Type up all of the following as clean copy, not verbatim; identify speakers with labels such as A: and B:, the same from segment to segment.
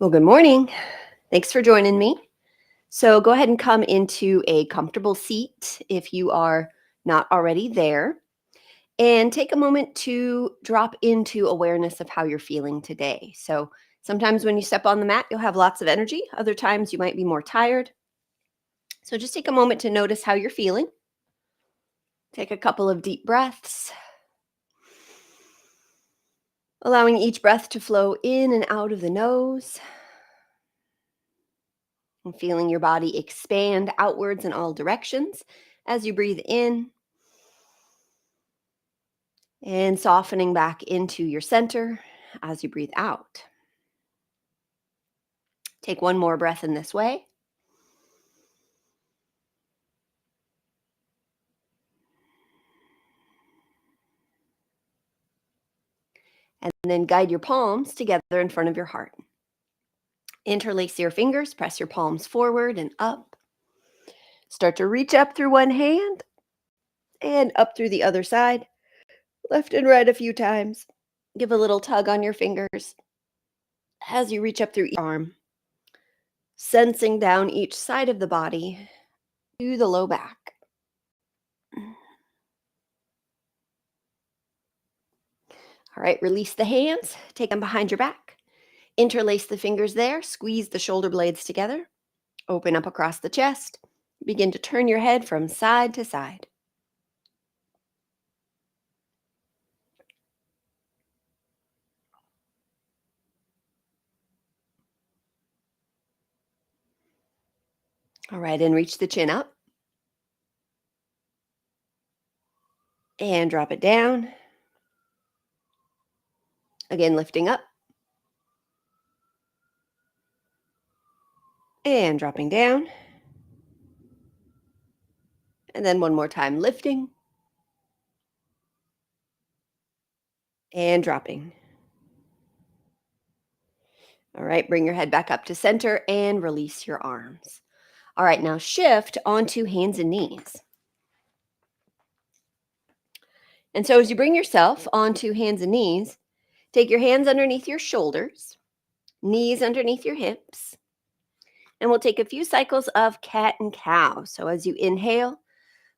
A: Well, good morning. Thanks for joining me. So go ahead and come into a comfortable seat if you are not already there, and take a moment to drop into awareness of how you're feeling today. So sometimes when you step on the mat, you'll have lots of energy. Other times you might be more tired. So just take a moment to notice how you're feeling. Take a couple of deep breaths, allowing each breath to flow in and out of the nose. And feeling your body expand outwards in all directions as you breathe in, and softening back into your center as you breathe out. Take one more breath in this way. And then guide your palms together in front of your heart. Interlace your fingers, press your palms forward and up. Start to reach up through one hand and up through the other side, left and right a few times. Give a little tug on your fingers as you reach up through each arm, sensing down each side of the body to the low back. All right, release the hands, take them behind your back. Interlace the fingers there, squeeze the shoulder blades together, open up across the chest, begin to turn your head from side to side. All right, and reach the chin up and drop it down. Again, lifting up and dropping down. And then one more time, lifting and dropping. All right, bring your head back up to center and release your arms. All right, now shift onto hands and knees. And so as you bring yourself onto hands and knees, take your hands underneath your shoulders, knees underneath your hips, and we'll take a few cycles of cat and cow. So as you inhale,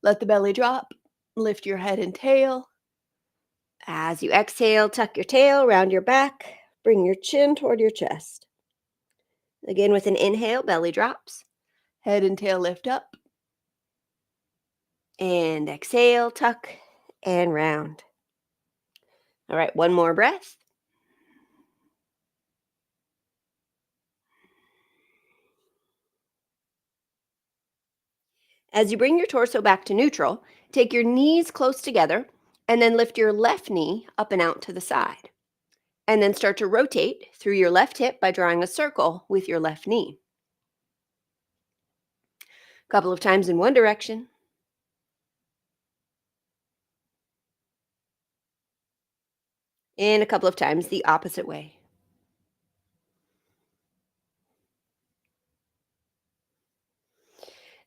A: let the belly drop, lift your head and tail. As you exhale, tuck your tail, round your back, bring your chin toward your chest. Again, with an inhale, belly drops, head and tail lift up, and exhale, tuck and round. All right, one more breath. As you bring your torso back to neutral, take your knees close together and then lift your left knee up and out to the side. And then start to rotate through your left hip by drawing a circle with your left knee. A couple of times in one direction, and a couple of times the opposite way.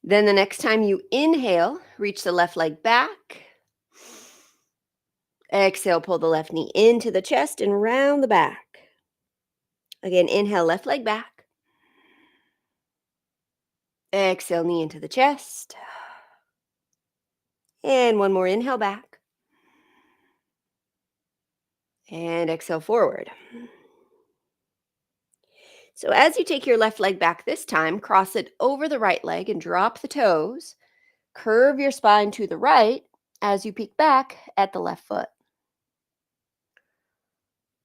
A: Then the next time you inhale, reach the left leg back. Exhale, pull the left knee into the chest and round the back. Again, inhale, left leg back. Exhale, knee into the chest. And one more inhale back. And exhale forward. So as you take your left leg back this time, cross it over the right leg and drop the toes. Curve your spine to the right as you peek back at the left foot.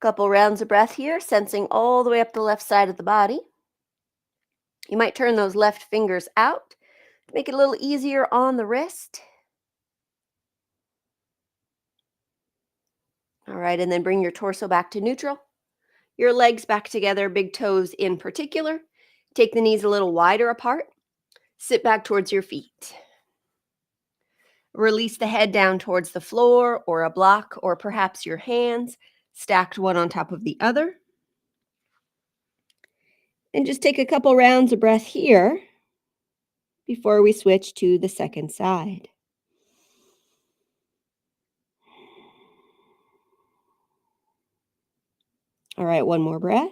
A: Couple rounds of breath here, sensing all the way up the left side of the body. You might turn those left fingers out to make it a little easier on the wrist. All right, and then bring your torso back to neutral. Your legs back together, big toes in particular. Take the knees a little wider apart. Sit back towards your feet. Release the head down towards the floor or a block or perhaps your hands, stacked one on top of the other. And just take a couple rounds of breath here before we switch to the second side. All right, one more breath.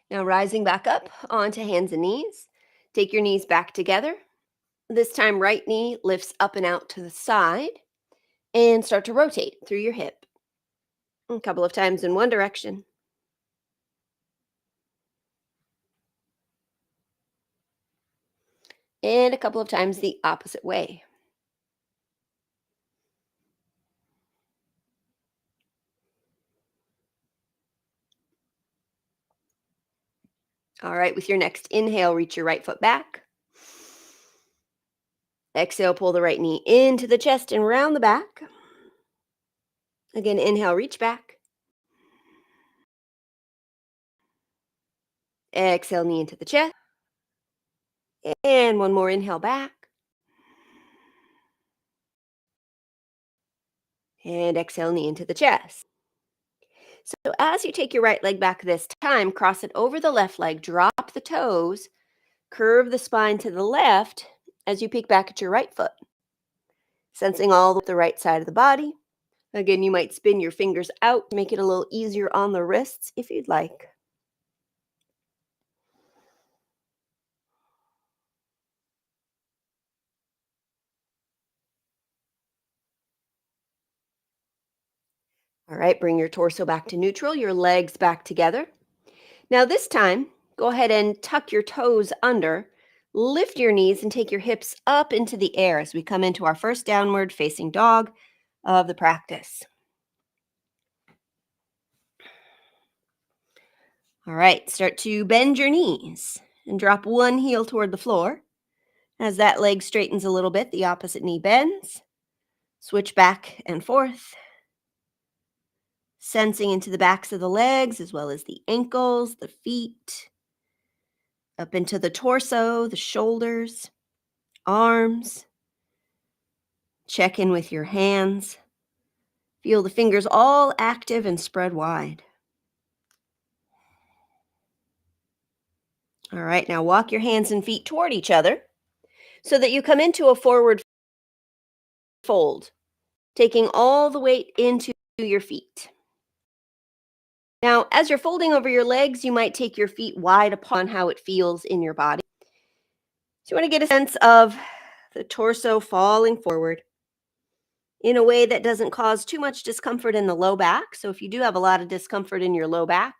A: Now, rising back up onto hands and knees, take your knees back together. This time, right knee lifts up and out to the side and start to rotate through your hip. A couple of times in one direction. And a couple of times the opposite way. All right, with your next inhale, reach your right foot back. Exhale, pull the right knee into the chest and round the back. Again, inhale, reach back. Exhale, knee into the chest. And one more inhale back. And exhale, knee into the chest. So as you take your right leg back this time, cross it over the left leg, drop the toes, curve the spine to the left as you peek back at your right foot. Sensing all the right side of the body. Again, you might spin your fingers out, make it a little easier on the wrists if you'd like. All right, bring your torso back to neutral, your legs back together. Now this time, go ahead and tuck your toes under, lift your knees and take your hips up into the air as we come into our first downward facing dog of the practice. All right, start to bend your knees and drop one heel toward the floor. As that leg straightens a little bit, the opposite knee bends. Switch back and forth. Sensing into the backs of the legs as well as the ankles, the feet, up into the torso, the shoulders, arms. Check in with your hands. Feel the fingers all active and spread wide. All right, now walk your hands and feet toward each other so that you come into a forward fold, taking all the weight into your feet. Now, as you're folding over your legs, you might take your feet wide upon how it feels in your body. So you want to get a sense of the torso falling forward in a way that doesn't cause too much discomfort in the low back. So if you do have a lot of discomfort in your low back,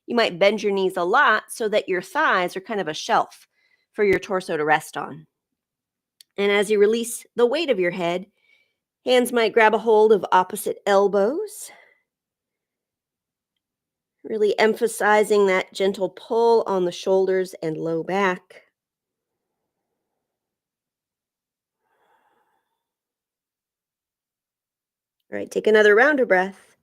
A: you might bend your knees a lot so that your thighs are kind of a shelf for your torso to rest on. And as you release the weight of your head, hands might grab a hold of opposite elbows, really emphasizing that gentle pull on the shoulders and low back. All right, take another rounder breath.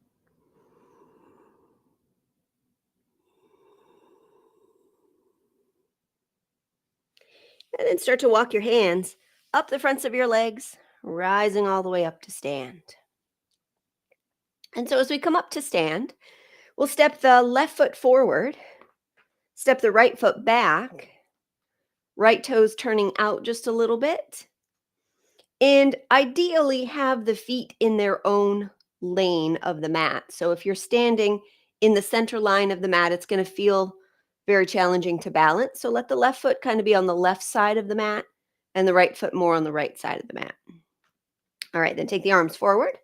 A: And then start to walk your hands up the fronts of your legs, rising all the way up to stand. And so as we come up to stand, we'll step the left foot forward, step the right foot back, right toes turning out just a little bit, and ideally have the feet in their own lane of the mat. So if you're standing in the center line of the mat, it's going to feel very challenging to balance. So let the left foot kind of be on the left side of the mat and the right foot more on the right side of the mat. All right, then take the arms forward.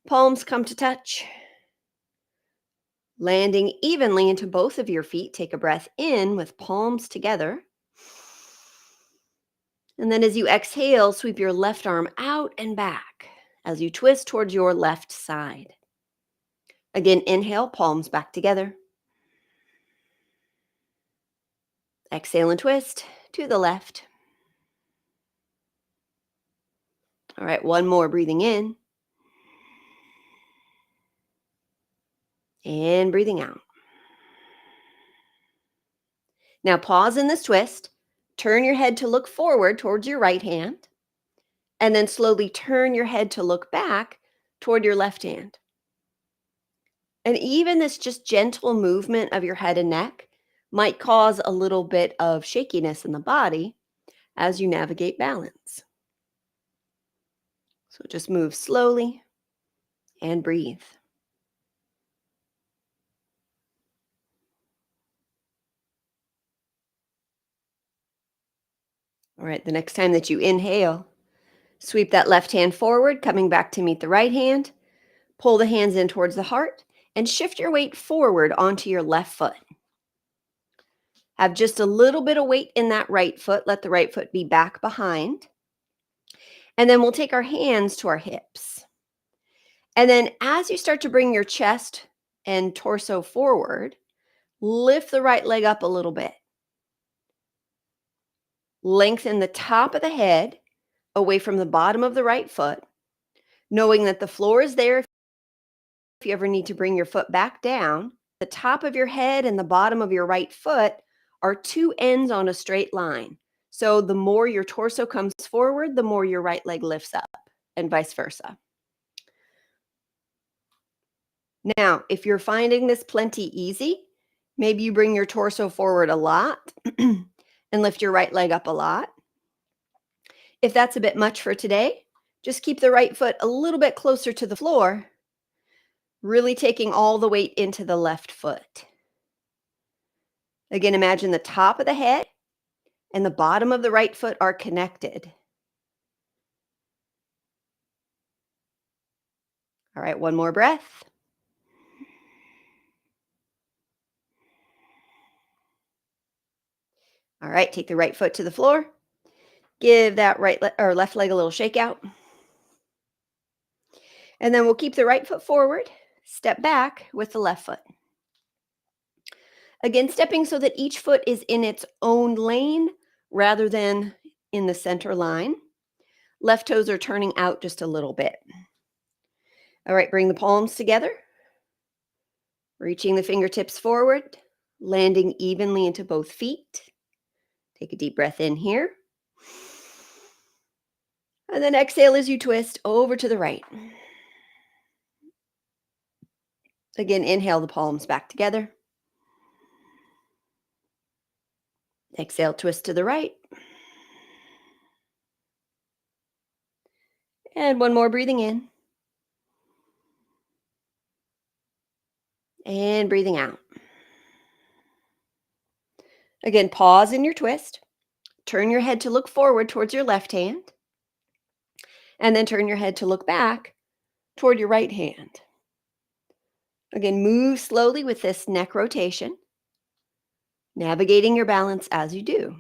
A: Palms come to touch. Landing evenly into both of your feet. Take a breath in with palms together. And then as you exhale, sweep your left arm out and back as you twist towards your left side. Again, inhale, palms back together. Exhale and twist to the left. All right, one more, breathing in. And breathing out. Now pause in this twist. Turn your head to look forward towards your right hand. And then slowly turn your head to look back toward your left hand. And even this just gentle movement of your head and neck might cause a little bit of shakiness in the body as you navigate balance. So just move slowly and breathe. All right, the next time that you inhale, sweep that left hand forward, coming back to meet the right hand. Pull the hands in towards the heart and shift your weight forward onto your left foot. Have just a little bit of weight in that right foot. Let the right foot be back behind. And then we'll take our hands to our hips. And then as you start to bring your chest and torso forward, lift the right leg up a little bit. Lengthen the top of the head away from the bottom of the right foot, knowing that the floor is there. If you ever need to bring your foot back down, the top of your head and the bottom of your right foot are two ends on a straight line. So the more your torso comes forward, the more your right leg lifts up, and vice versa. Now, if you're finding this plenty easy, maybe you bring your torso forward a lot and lift your right leg up a lot. If that's a bit much for today, just keep the right foot a little bit closer to the floor, really taking all the weight into the left foot. Again, imagine the top of the head and the bottom of the right foot are connected. All right, one more breath. All right, take the right foot to the floor. Give that or left leg a little shake out. And then we'll keep the right foot forward, step back with the left foot. Again, stepping so that each foot is in its own lane rather than in the center line. Left toes are turning out just a little bit. All right, bring the palms together. Reaching the fingertips forward, landing evenly into both feet. Take a deep breath in here. And then exhale as you twist over to the right. Again, inhale the palms back together. Exhale, twist to the right. And one more breathing in. And breathing out. Again, pause in your twist. Turn your head to look forward towards your left hand. And then turn your head to look back toward your right hand. Again, move slowly with this neck rotation, navigating your balance as you do.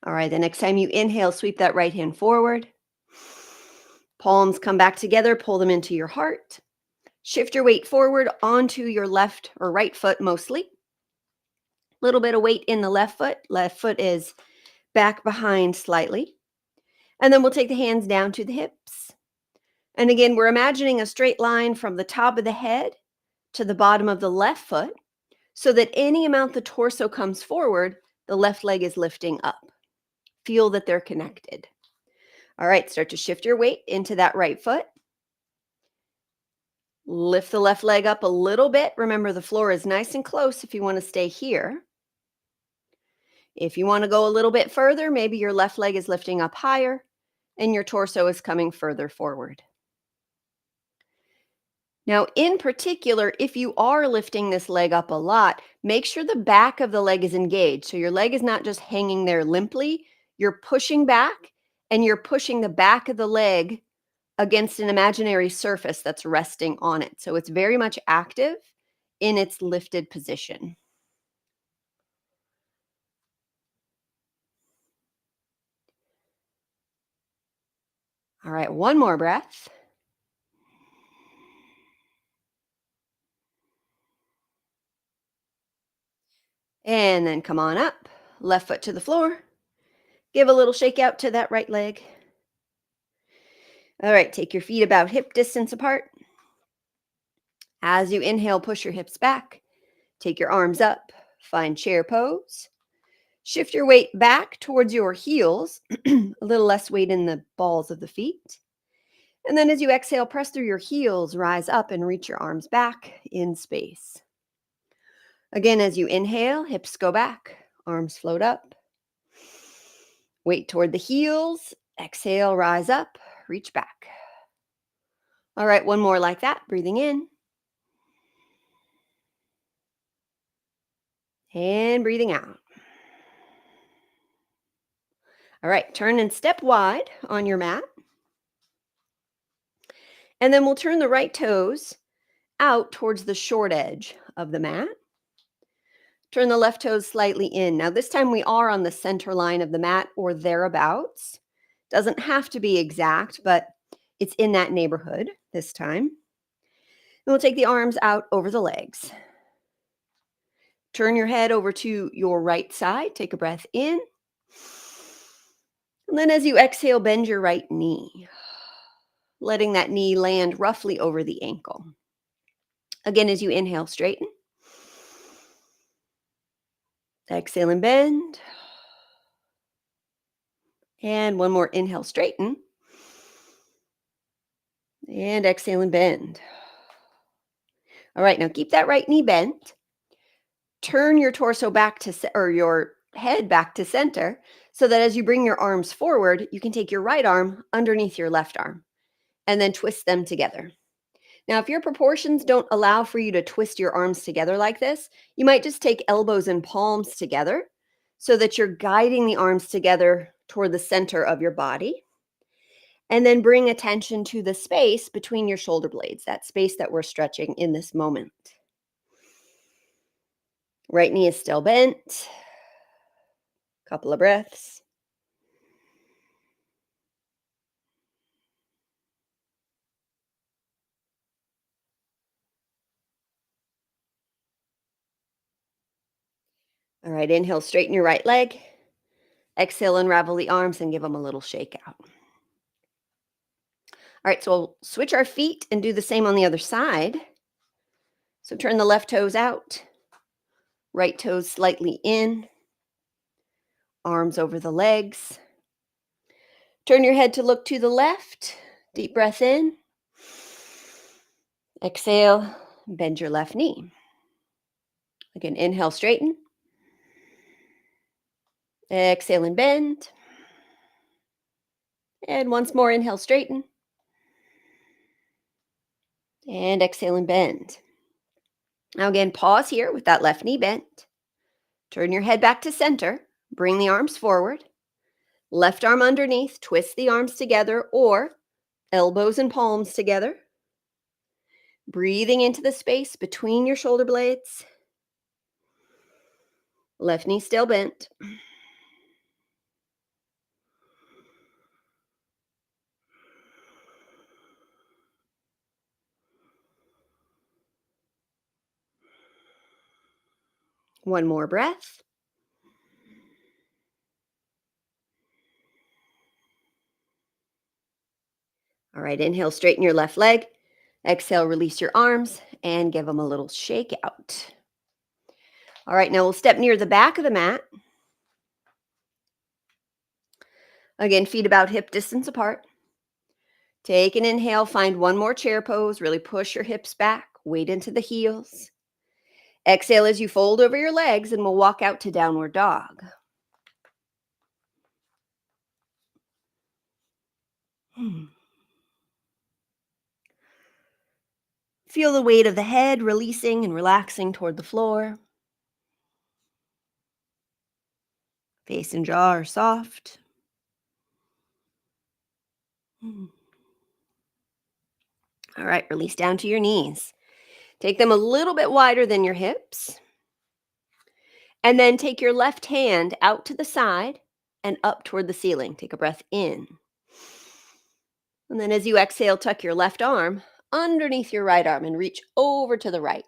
A: All right, the next time you inhale, sweep that right hand forward. Palms come back together, pull them into your heart. Shift your weight forward onto your left or right foot mostly. Little bit of weight in the left foot. Left foot is back behind slightly. And then we'll take the hands down to the hips. And again, we're imagining a straight line from the top of the head to the bottom of the left foot so that any amount the torso comes forward, the left leg is lifting up. Feel that they're connected. All right, start to shift your weight into that right foot. Lift the left leg up a little bit. Remember, the floor is nice and close if you want to stay here. If you want to go a little bit further, maybe your left leg is lifting up higher and your torso is coming further forward. Now, in particular, if you are lifting this leg up a lot, make sure the back of the leg is engaged. So your leg is not just hanging there limply. You're pushing back and you're pushing the back of the leg against an imaginary surface that's resting on it. So it's very much active in its lifted position. All right, one more breath. And then come on up, left foot to the floor. Give a little shake out to that right leg. All right, take your feet about hip distance apart. As you inhale, push your hips back. Take your arms up, find chair pose. Shift your weight back towards your heels, a little less weight in the balls of the feet. And then as you exhale, press through your heels, rise up and reach your arms back in space. Again, as you inhale, hips go back, arms float up. Weight toward the heels. Exhale, rise up, reach back. All right, one more like that. Breathing in. And breathing out. All right, turn and step wide on your mat. And then we'll turn the right toes out towards the short edge of the mat. Turn the left toes slightly in. Now, this time we are on the center line of the mat or thereabouts. Doesn't have to be exact, but it's in that neighborhood this time. And we'll take the arms out over the legs. Turn your head over to your right side. Take a breath in. And then as you exhale, bend your right knee, letting that knee land roughly over the ankle. Again, as you inhale, straighten. Exhale and bend. And one more inhale, straighten. And exhale and bend. All right, now keep that right knee bent. Turn your torso back to, or your head back to center, so that as you bring your arms forward, you can take your right arm underneath your left arm and then twist them together. Now, if your proportions don't allow for you to twist your arms together like this, you might just take elbows and palms together so that you're guiding the arms together toward the center of your body. And then bring attention to the space between your shoulder blades, that space that we're stretching in this moment. Right knee is still bent. Couple of breaths. All right, inhale, straighten your right leg. Exhale, unravel the arms and give them a little shake out. All right, so we'll switch our feet and do the same on the other side. So turn the left toes out, right toes slightly in, arms over the legs. Turn your head to look to the left. Deep breath in. Exhale, bend your left knee. Again, inhale, straighten. Exhale and bend. And once more, inhale, straighten. And exhale and bend. Now again, pause here with that left knee bent. Turn your head back to center. Bring the arms forward. Left arm underneath. Twist the arms together or elbows and palms together. Breathing into the space between your shoulder blades. Left knee still bent. One more breath. All right, inhale, straighten your left leg. Exhale, release your arms and give them a little shake out. All right, now we'll step near the back of the mat. Again, feet about hip distance apart. Take an inhale, find one more chair pose. Really push your hips back, weight into the heels. Exhale as you fold over your legs and we'll walk out to downward dog. Feel the weight of the head releasing and relaxing toward the floor. Face and jaw are soft. All right, release down to your knees. Take them a little bit wider than your hips. And then take your left hand out to the side and up toward the ceiling. Take a breath in. And then as you exhale, tuck your left arm underneath your right arm and reach over to the right.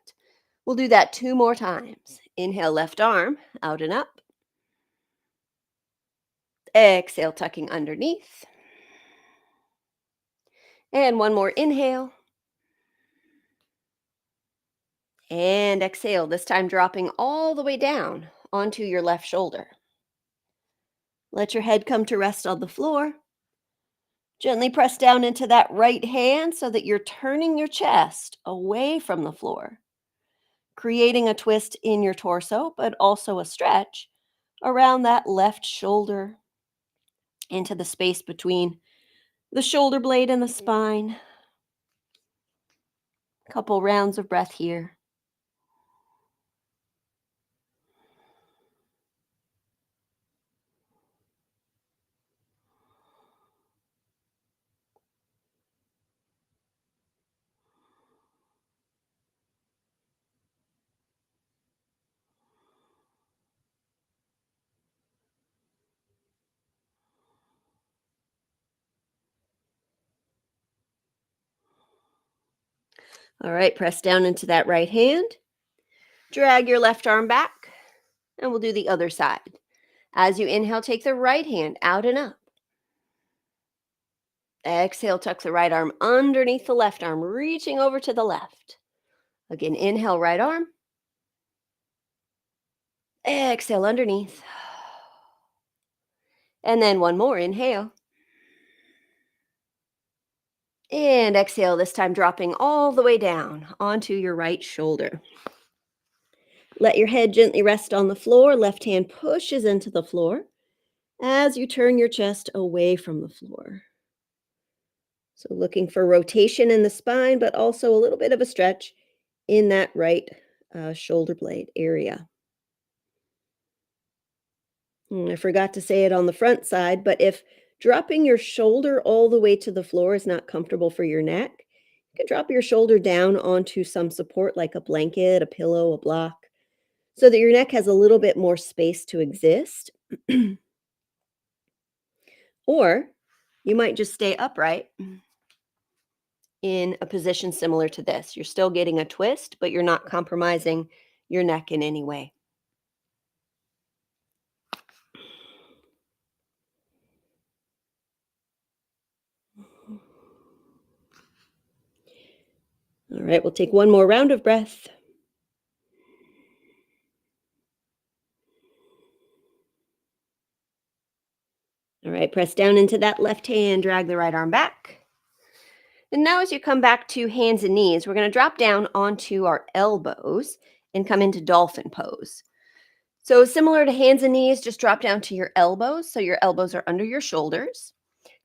A: We'll do that 2 more times. Inhale, left arm out and up. Exhale, tucking underneath. And one more inhale. And exhale, this time dropping all the way down onto your left shoulder. Let your head come to rest on the floor. Gently press down into that right hand so that you're turning your chest away from the floor, creating a twist in your torso, but also a stretch around that left shoulder. into the space between the shoulder blade and the spine. Couple rounds of breath here. All right, press down into that right hand. Drag your left arm back, and we'll do the other side. As you inhale, take the right hand out and up. Exhale, tuck the right arm underneath the left arm, reaching over to the left. Again, inhale, right arm. Exhale, underneath. And then one more, inhale. And exhale, this time dropping all the way down onto your right shoulder. Let your head gently rest on the floor. Left hand pushes into the floor as you turn your chest away from the floor. So looking for rotation in the spine, but also a little bit of a stretch in that right shoulder blade area. I forgot to say it on the front side, but if dropping your shoulder all the way to the floor is not comfortable for your neck, you can drop your shoulder down onto some support like a blanket, a pillow, a block, so that your neck has a little bit more space to exist. Or you might just stay upright in a position similar to this. You're still getting a twist, but you're not compromising your neck in any way. All right, we'll take one more round of breath. All right, press down into that left hand, drag the right arm back. And now as you come back to hands and knees, we're going to drop down onto our elbows and come into dolphin pose. So similar to hands and knees, just drop down to your elbows. So your elbows are under your shoulders.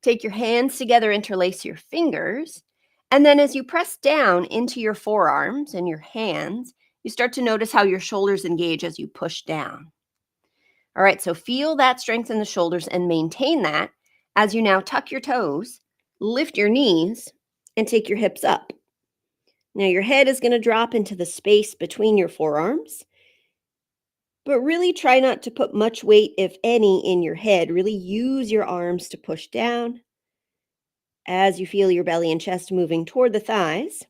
A: Take your hands together, interlace your fingers. And then as you press down into your forearms and your hands, you start to notice how your shoulders engage as you push down. All right, so feel that strength in the shoulders and maintain that as you now tuck your toes, lift your knees, and take your hips up. Now your head is going to drop into the space between your forearms, but really try not to put much weight, if any, in your head. Really use your arms to push down as you feel your belly and chest moving toward the thighs.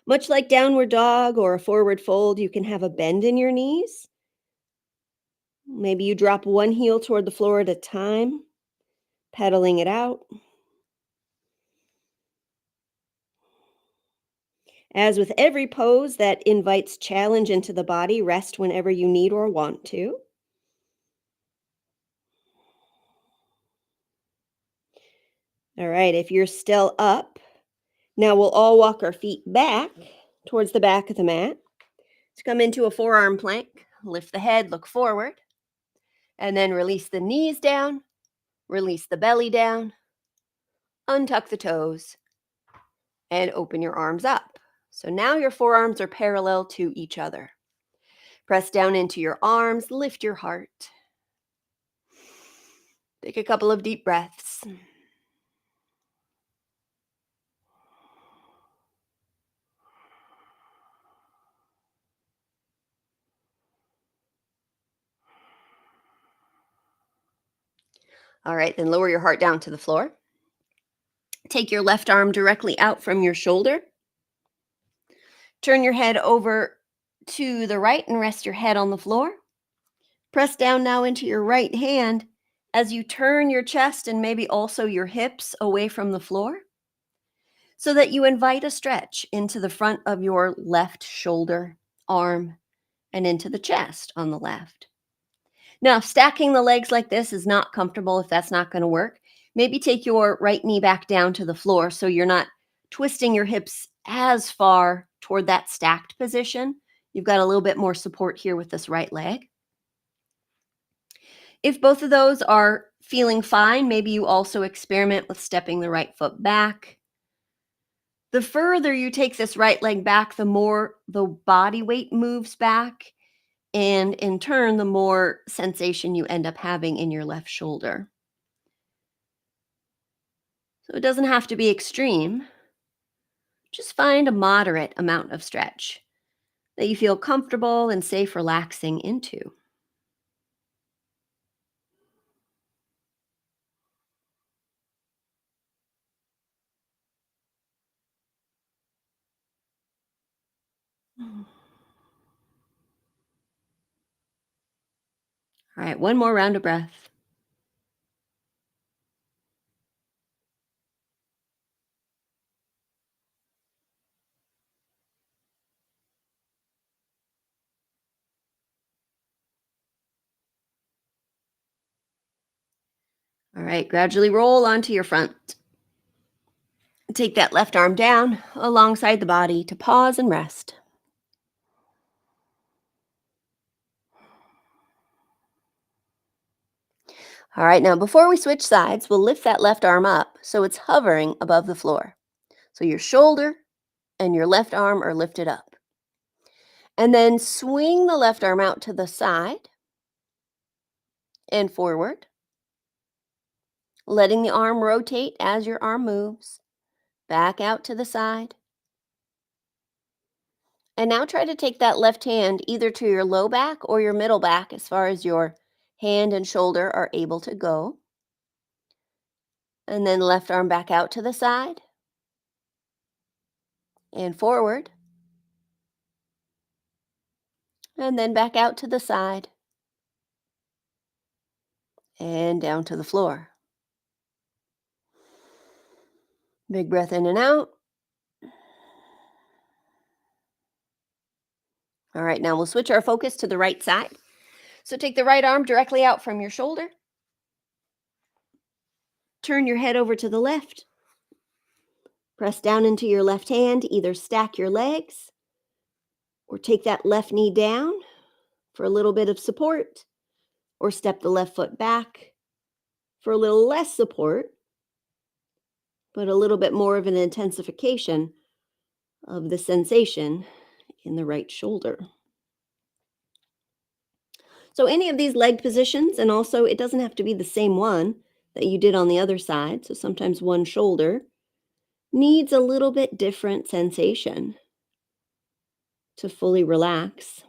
A: Much like downward dog or a forward fold, you can have a bend in your knees. Maybe you drop one heel toward the floor at a time, pedaling it out. As with every pose that invites challenge into the body, rest whenever you need or want to. All right, if you're still up, now we'll all walk our feet back towards the back of the mat. To come into a forearm plank, lift the head, look forward, and then release the knees down, release the belly down, untuck the toes, and open your arms up. So now your forearms are parallel to each other. Press down into your arms, lift your heart. Take a couple of deep breaths. All right, then lower your heart down to the floor. Take your left arm directly out from your shoulder. Turn your head over to the right and rest your head on the floor. Press down now into your right hand as you turn your chest and maybe also your hips away from the floor, so that you invite a stretch into the front of your left shoulder, arm, and into the chest on the left. Now, if stacking the legs like this is not comfortable, if that's not going to work, maybe take your right knee back down to the floor so you're not twisting your hips as far toward that stacked position. You've got a little bit more support here with this right leg. If both of those are feeling fine, maybe you also experiment with stepping the right foot back. The further you take this right leg back, the more the body weight moves back, and in turn, the more sensation you end up having in your left shoulder. So it doesn't have to be extreme. Just find a moderate amount of stretch that you feel comfortable and safe relaxing into. All right, one more round of breath. All right, gradually roll onto your front. Take that left arm down alongside the body to pause and rest. All right, now before we switch sides, we'll lift that left arm up so it's hovering above the floor. So your shoulder and your left arm are lifted up. And then swing the left arm out to the side and forward, letting the arm rotate as your arm moves. Back out to the side. And now try to take that left hand either to your low back or your middle back as far as your hand and shoulder are able to go. And then left arm back out to the side and forward. And then back out to the side and down to the floor. Big breath in and out. All right, now we'll switch our focus to the right side. So take the right arm directly out from your shoulder. Turn your head over to the left. Press down into your left hand. Either stack your legs or take that left knee down for a little bit of support, or step the left foot back for a little less support, but a little bit more of an intensification of the sensation in the right shoulder. So any of these leg positions, and also it doesn't have to be the same one that you did on the other side. So sometimes one shoulder needs a little bit different sensation to fully relax.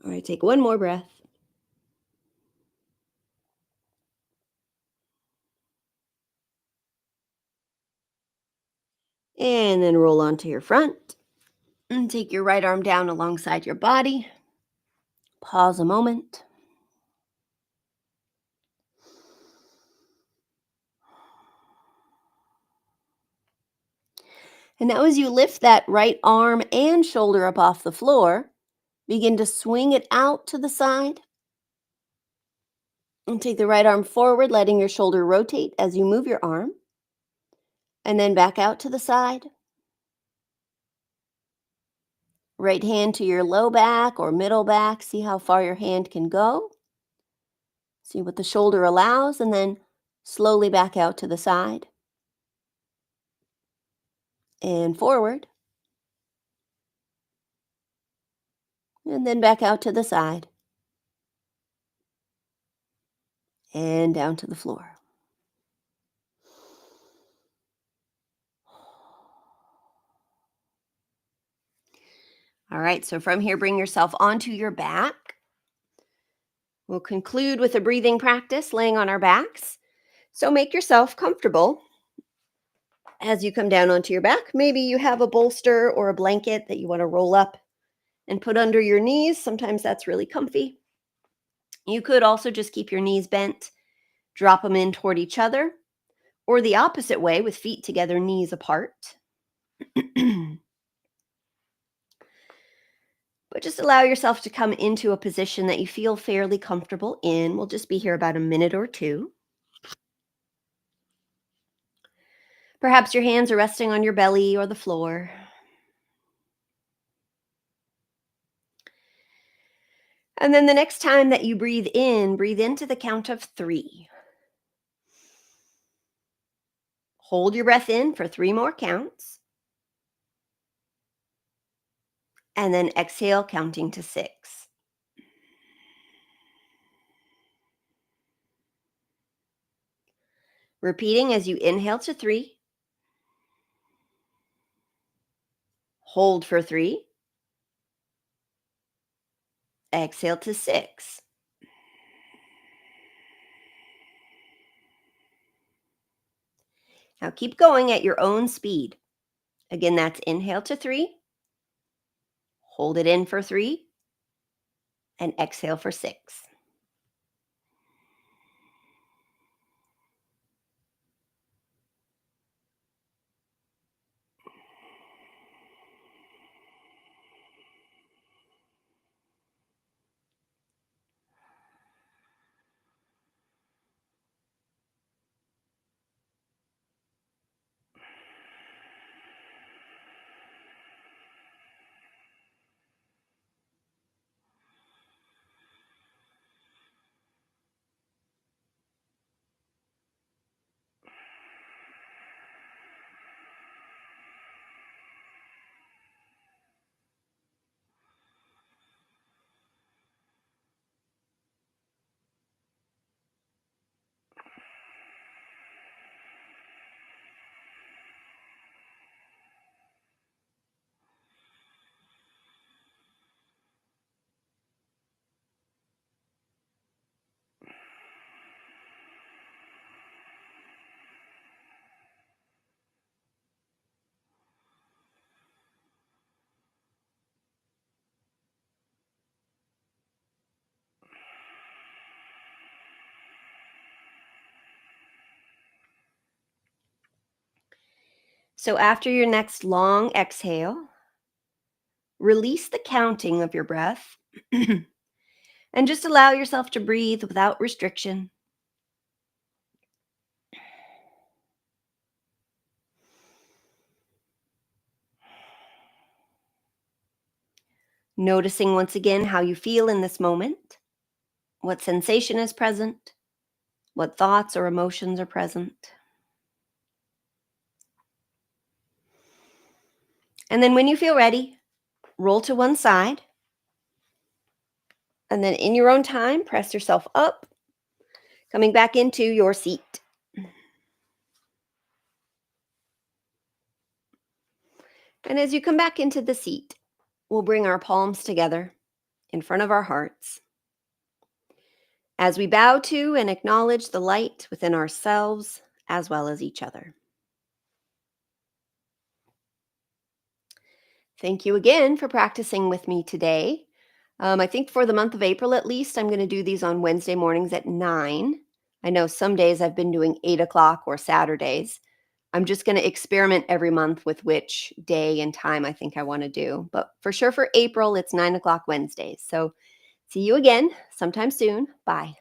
A: All right, take one more breath. And then roll onto your front. And take your right arm down alongside your body. Pause a moment. And now as you lift that right arm and shoulder up off the floor, begin to swing it out to the side. And take the right arm forward, letting your shoulder rotate as you move your arm. And then back out to the side. Right hand to your low back or middle back. See how far your hand can go. See what the shoulder allows, and then slowly back out to the side. And forward. And then back out to the side. And down to the floor. All right, so from here, bring yourself onto your back. We'll conclude with a breathing practice laying on our backs. So make yourself comfortable as you come down onto your back. Maybe you have a bolster or a blanket that you want to roll up and put under your knees. Sometimes that's really comfy. You could also just keep your knees bent, drop them in toward each other, or the opposite way with feet together, knees apart. But just allow yourself to come into a position that you feel fairly comfortable in. We'll just be here about a minute or two. Perhaps your hands are resting on your belly or the floor. And then the next time that you breathe into the count of 3. Hold your breath in for 3 more counts. And then exhale, counting to 6. Repeating as you inhale to 3. Hold for 3. Exhale to 6. Now keep going at your own speed. Again, that's inhale to 3. Hold it in for 3. And exhale for 6. So after your next long exhale, release the counting of your breath and just allow yourself to breathe without restriction. Noticing once again how you feel in this moment, what sensation is present, what thoughts or emotions are present. And then when you feel ready, roll to one side. And then in your own time, press yourself up, coming back into your seat. And as you come back into the seat, we'll bring our palms together in front of our hearts as we bow to and acknowledge the light within ourselves as well as each other. Thank you again for practicing with me today. I think for the month of April, at least, I'm going to do these on Wednesday mornings at 9. I know some days I've been doing 8 o'clock or Saturdays. I'm just going to experiment every month with which day and time I think I want to do. But for sure for April, it's 9 o'clock Wednesdays. So see you again sometime soon. Bye.